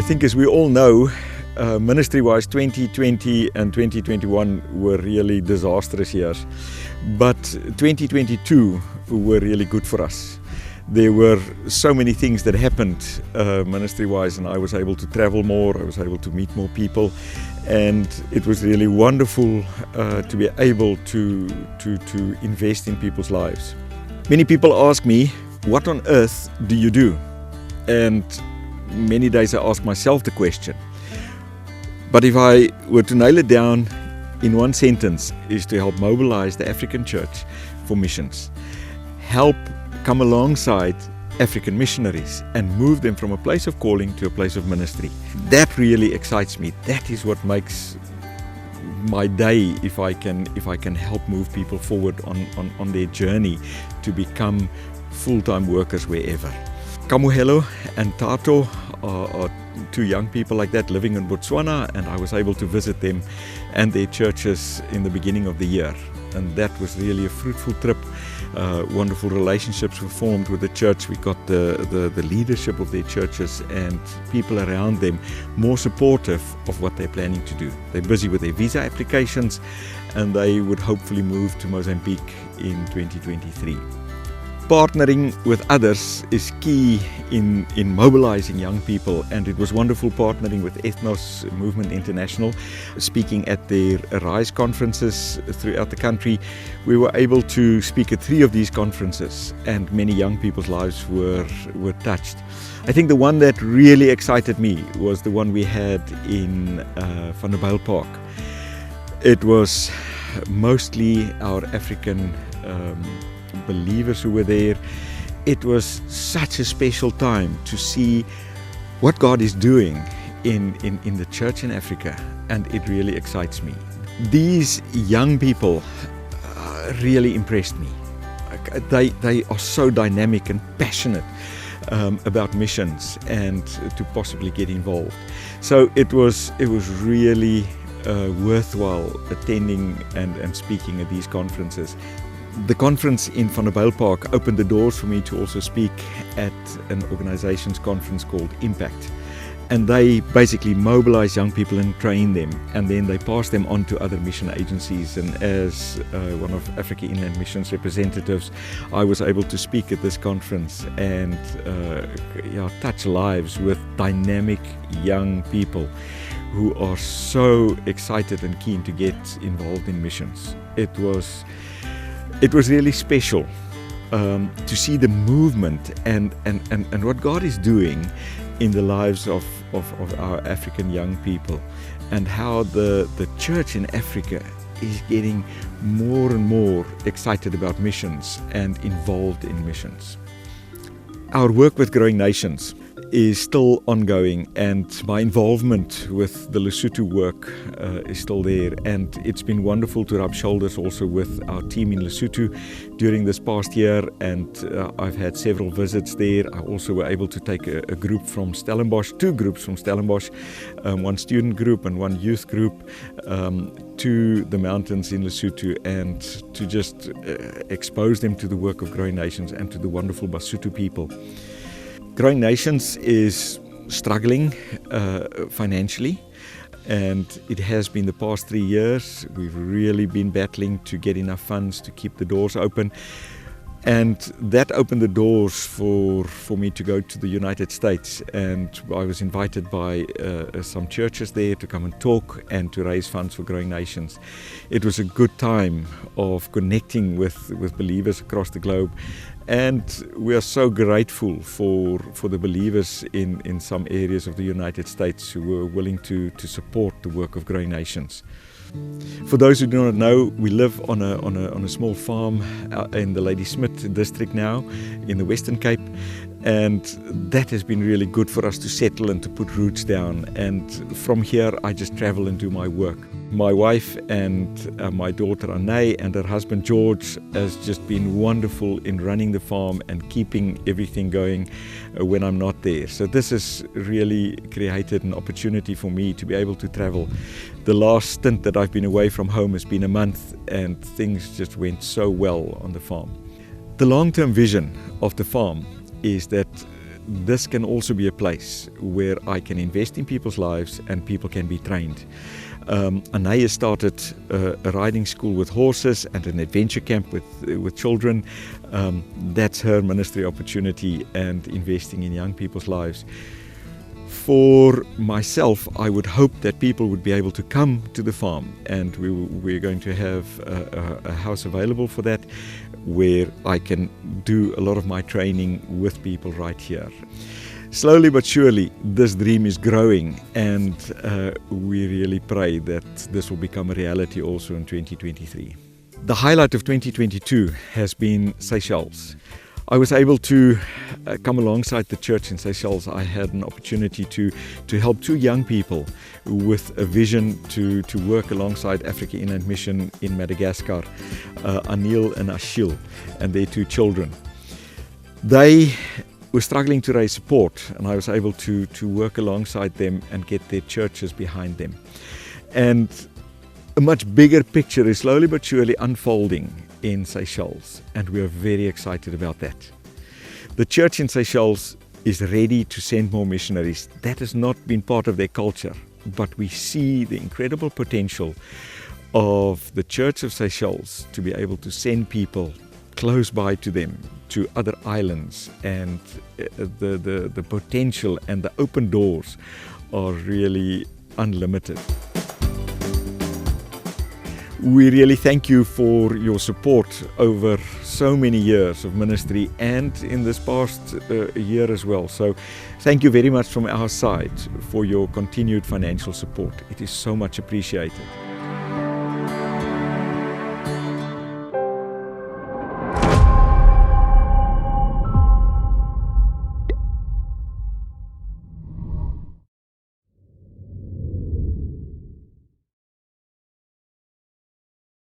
think, as we all know, ministry-wise, 2020 and 2021 were really disastrous years. But 2022 were really good for us. There were so many things that happened ministry-wise, and I was able to travel more, I was able to meet more people, and it was really wonderful to be able to invest in people's lives. Many people ask me, what on earth do you do? And many days I ask myself the question. But if I were to nail it down in one sentence, is to help mobilize the African church for missions. Help come alongside African missionaries and move them from a place of calling to a place of ministry. That really excites me. That is what makes my day, if I can help move people forward on their journey to become full-time workers wherever. Kamuhelo and Tato are two young people like that living in Botswana, and I was able to visit them and their churches in the beginning of the year, and that was really a fruitful trip. Wonderful relationships were formed with the church. We got the leadership of their churches and people around them more supportive of what they're planning to do. They're busy with their visa applications, and they would hopefully move to Mozambique in 2023. Partnering with others is key in mobilizing young people, and it was wonderful partnering with Ethnos Movement International, speaking at their Arise conferences throughout the country. We were able to speak at 3 of these conferences, and many young people's lives were touched. I think the one that really excited me was the one we had in Van der Bijl Park. It was mostly our African believers who were there. It was such a special time to see what God is doing in the church in Africa, and it really excites me. These young people really impressed me. They are so dynamic and passionate about missions and to possibly get involved. So it was really worthwhile attending and speaking at these conferences. The conference in Van der Bijl Park opened the doors for me to also speak at an organization's conference called Impact. And they basically mobilize young people and train them, and then they pass them on to other mission agencies. And as one of Africa Inland Mission's representatives, I was able to speak at this conference and touch lives with dynamic young people who are so excited and keen to get involved in missions. It was really special to see the movement and what God is doing in the lives of our African young people, and how the church in Africa is getting more and more excited about missions and involved in missions. Our work with Growing Nations is still ongoing, and my involvement with the Lesotho work is still there, and it's been wonderful to rub shoulders also with our team in Lesotho during this past year, and I've had several visits there. I also were able to take a group from Stellenbosch, 2 groups from Stellenbosch, one student group and one youth group, to the mountains in Lesotho, and to just expose them to the work of Growing Nations and to the wonderful Basotho people. Growing Nations is struggling financially, and it has been the past 3 years. We've really been battling to get enough funds to keep the doors open, and that opened the doors for me to go to the United States, and I was invited by some churches there to come and talk and to raise funds for Growing Nations. It was a good time of connecting with believers across the globe. And we are so grateful for the believers in some areas of the United States who were willing to support the work of Growing Nations. For those who do not know, we live on a small farm in the Ladysmith district now in the Western Cape, and that has been really good for us to settle and to put roots down. And from here I just travel and do my work. My wife and my daughter Anne and her husband George has just been wonderful in running the farm and keeping everything going when I'm not there. So this has really created an opportunity for me to be able to travel. The last stint that I've been away from home has been a month, and things just went so well on the farm. The long-term vision of the farm is that this can also be a place where I can invest in people's lives and people can be trained. Anaya started a riding school with horses and an adventure camp with children. That's her ministry opportunity and investing in young people's lives. For myself, I would hope that people would be able to come to the farm, and we're going to have a house available for that, where I can do a lot of my training with people right here. Slowly but surely, this dream is growing, and we really pray that this will become a reality also in 2023. The highlight of 2022 has been Seychelles. I was able to come alongside the church in Seychelles. I had an opportunity to help two young people with a vision to work alongside Africa Inland Mission in Madagascar, Anil and Ashil, and their two children. They were struggling to raise support, and I was able to work alongside them and get their churches behind them. And a much bigger picture is slowly but surely unfolding in Seychelles, and we are very excited about that. The church in Seychelles is ready to send more missionaries. That has not been part of their culture, but we see the incredible potential of the Church of Seychelles to be able to send people close by to them, to other islands, and the potential and the open doors are really unlimited. We really thank you for your support over so many years of ministry and in this past year as well. So thank you very much from our side for your continued financial support. It is so much appreciated.